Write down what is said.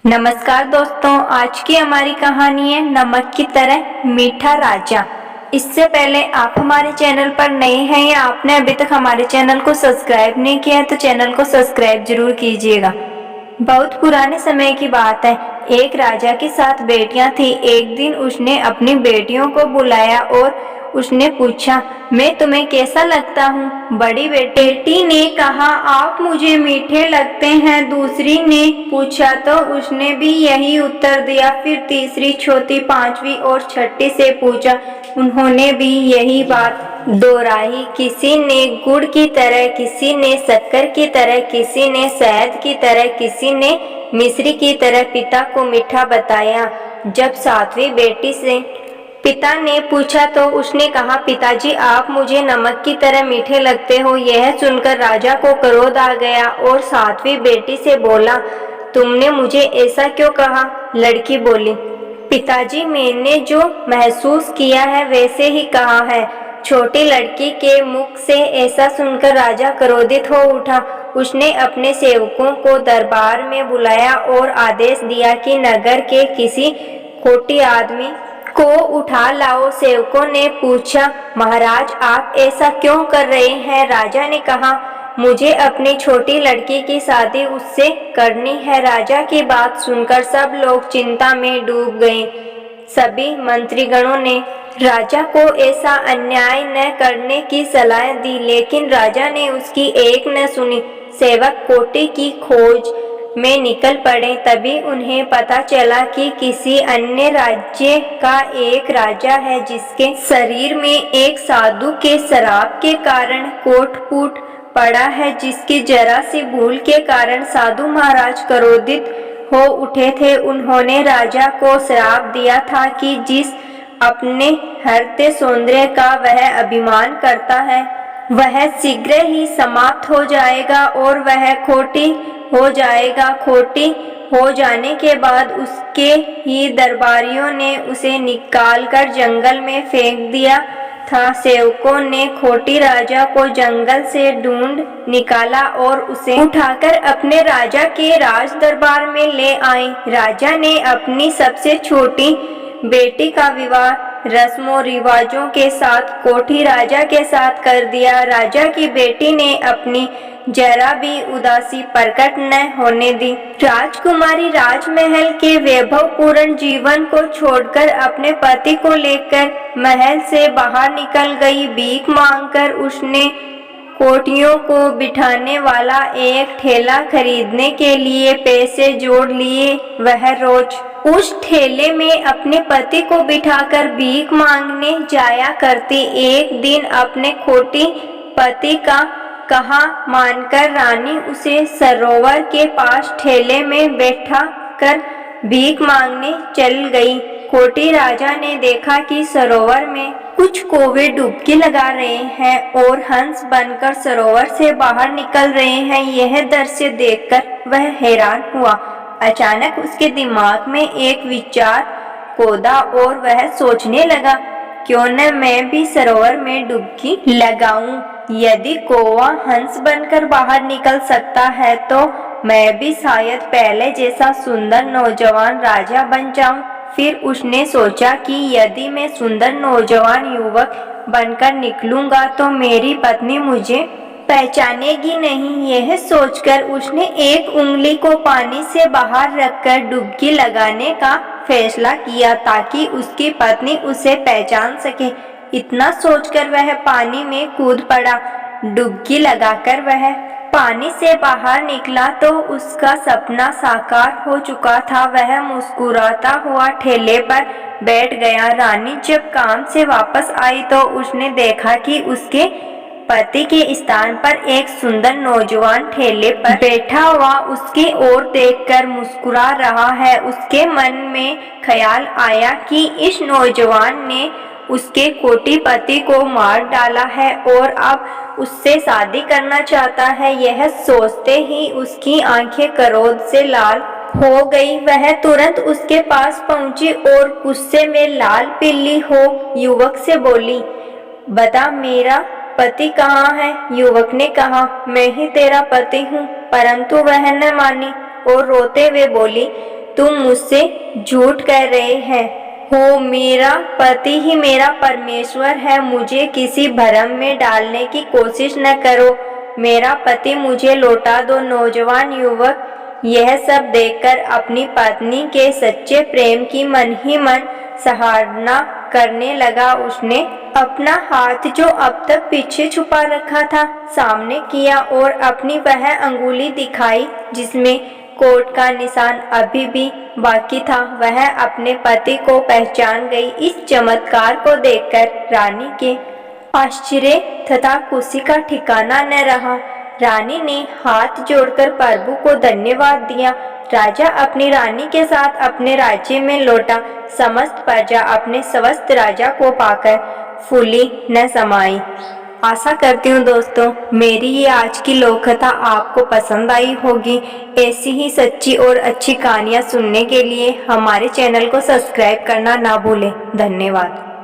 नमस्कार दोस्तों, आज की हमारी कहानी है नमक की तरह मीठा राजा। इससे पहले आप हमारे चैनल पर नए हैं या आपने अभी तक हमारे चैनल को सब्सक्राइब नहीं किया है तो चैनल को सब्सक्राइब जरूर कीजिएगा। बहुत पुराने समय की बात है। एक राजा के साथ बेटियां थी। एक दिन उसने अपनी बेटियों को बुलाया और उसने पूछा, मैं तुम्हें कैसा लगता हूँ? बड़ी बेटी ने कहा, आप मुझे मीठे लगते हैं। दूसरी ने पूछा तो उसने भी यही उत्तर दिया। फिर तीसरी, चौथी, पांचवी और छठी से पूछा, उन्होंने भी यही बात दोहराई। किसी ने गुड़ की तरह, किसी ने शक्कर की तरह, किसी ने शहद की तरह, किसी ने मिश्री की तरह पिता को मीठा बताया। जब सातवीं बेटी से पिता ने पूछा तो उसने कहा, पिताजी आप मुझे नमक की तरह मीठे लगते हो। यह सुनकर राजा को क्रोध आ गया और सातवीं बेटी से बोला, तुमने मुझे ऐसा क्यों कहा? लड़की बोली, पिताजी मैंने जो महसूस किया है वैसे ही कहा है। छोटी लड़की के मुख से ऐसा सुनकर राजा क्रोधित हो उठा। उसने अपने सेवकों को दरबार में बुलाया और आदेश दिया कि नगर के किसी खोटी आदमी को उठा लाओ। सेवकों ने पूछा, महाराज आप ऐसा क्यों कर रहे हैं? राजा ने कहा, मुझे अपनी छोटी लड़की की शादी उससे करनी है। राजा की बात सुनकर सब लोग चिंता में डूब गए। सभी मंत्रीगणों ने राजा को ऐसा अन्याय न करने की सलाह दी, लेकिन राजा ने उसकी एक न सुनी। सेवक कोठी की खोज में निकल पड़े। तभी उन्हें पता चला कि किसी अन्य राज्य का एक राजा है जिसके शरीर में एक साधु के श्राप के कारण कोट फूट पड़ा है, जिसकी जरा सी भूल के कारण साधु महाराज क्रोधित हो उठे थे। उन्होंने राजा को श्राप दिया था कि जिस अपने हरते सौंदर्य का वह अभिमान करता है वह शीघ्र ही समाप्त हो जाएगा और वह खोटी हो जाएगा। खोटी हो जाने के बाद उसके ही दरबारियों ने उसे निकालकर जंगल में फेंक दिया था। सेवकों ने खोटी राजा को जंगल से ढूंढ निकाला और उसे उठाकर अपने राजा के राज दरबार में ले आए। राजा ने अपनी सबसे छोटी बेटी का विवाह रस्मों रिवाजों के साथ कोठी राजा के साथ कर दिया। राजा की बेटी ने अपनी जरा भी उदासी प्रकट न होने दी। राजकुमारी राजमहल के वैभवपूर्ण जीवन को छोड़कर अपने पति को लेकर महल से बाहर निकल गई। भीख मांगकर उसने कोठियों को बिठाने वाला एक ठेला खरीदने के लिए पैसे जोड़ लिए। वह रोज उस ठेले में अपने पति को बिठाकर भीख मांगने जाया करती। एक दिन अपने खोटी पति का कहा मानकर रानी उसे सरोवर के पास ठेले में बैठा कर भीख मांगने चल गई। खोटी राजा ने देखा कि सरोवर में कुछ कौवे डुबकी लगा रहे हैं और हंस बनकर सरोवर से बाहर निकल रहे हैं। यह दृश्य देखकर वह हैरान हुआ। अचानक उसके दिमाग में एक विचार कूदा और वह सोचने लगा, क्यों न मैं भी सरोवर में डुबकी लगाऊं। यदि कौवा हंस बनकर बाहर निकल सकता है तो मैं भी शायद पहले जैसा सुंदर नौजवान राजा बन जाऊं। फिर उसने सोचा कि यदि मैं सुंदर नौजवान युवक बनकर निकलूंगा तो मेरी पत्नी मुझे पहचानेगी नहीं। यह सोचकर उसने एक उंगली को पानी से बाहर रखकर डुबकी लगाने का फैसला किया ताकि उसकी पत्नी उसे पहचान सके। इतना सोचकर वह पानी में कूद पड़ा। डुबकी लगाकर वह पानी से बाहर निकला तो उसका सपना साकार हो चुका था। वह मुस्कुराता हुआ ठेले पर बैठ गया। रानी जब काम से वापस आई तो उसने देखा कि उसके पति के स्थान पर एक सुंदर नौजवान ठेले पर बैठा हुआ उसकी ओर देखकर मुस्कुरा रहा है। उसके मन में ख्याल आया कि इस नौजवान ने उसके कोटी पति को मार डाला है और अब उससे शादी करना चाहता है। यह सोचते ही उसकी आंखें क्रोध से लाल हो गई। वह तुरंत उसके पास पहुंची और गुस्से में लाल पीली हो युवक से बोली, बता मेरा पति कहाँ है? युवक ने कहा, मैं ही तेरा पति हूँ। परंतु वह न मानी और रोते हुए बोली, तुम मुझसे झूठ कह रहे हैं हो। मेरा पति ही मेरा परमेश्वर है, मुझे किसी भ्रम में डालने की कोशिश न करो। मेरा पति मुझे लौटा दो। नौजवान युवक यह सब देखकर अपनी पत्नी के सच्चे प्रेम की मन ही मन सराहना करने लगा। उसने अपना हाथ जो अब तक पीछे छुपा रखा था सामने किया और अपनी वह अंगुली दिखाई जिसमें कोट का निशान अभी भी बाकी था। वह अपने पति को पहचान गई। इस चमत्कार को देखकर रानी के आश्चर्य तथा खुशी का ठिकाना न रहा। रानी ने हाथ जोड़कर प्रभु को धन्यवाद दिया। राजा अपनी रानी के साथ अपने राज्य में लौटा। समस्त प्रजा अपने स्वस्थ राजा को पाकर फूली न समाई। आशा करती हूँ दोस्तों मेरी ये आज की लोक कथा आपको पसंद आई होगी। ऐसी ही सच्ची और अच्छी कहानियाँ सुनने के लिए हमारे चैनल को सब्सक्राइब करना ना भूलें। धन्यवाद।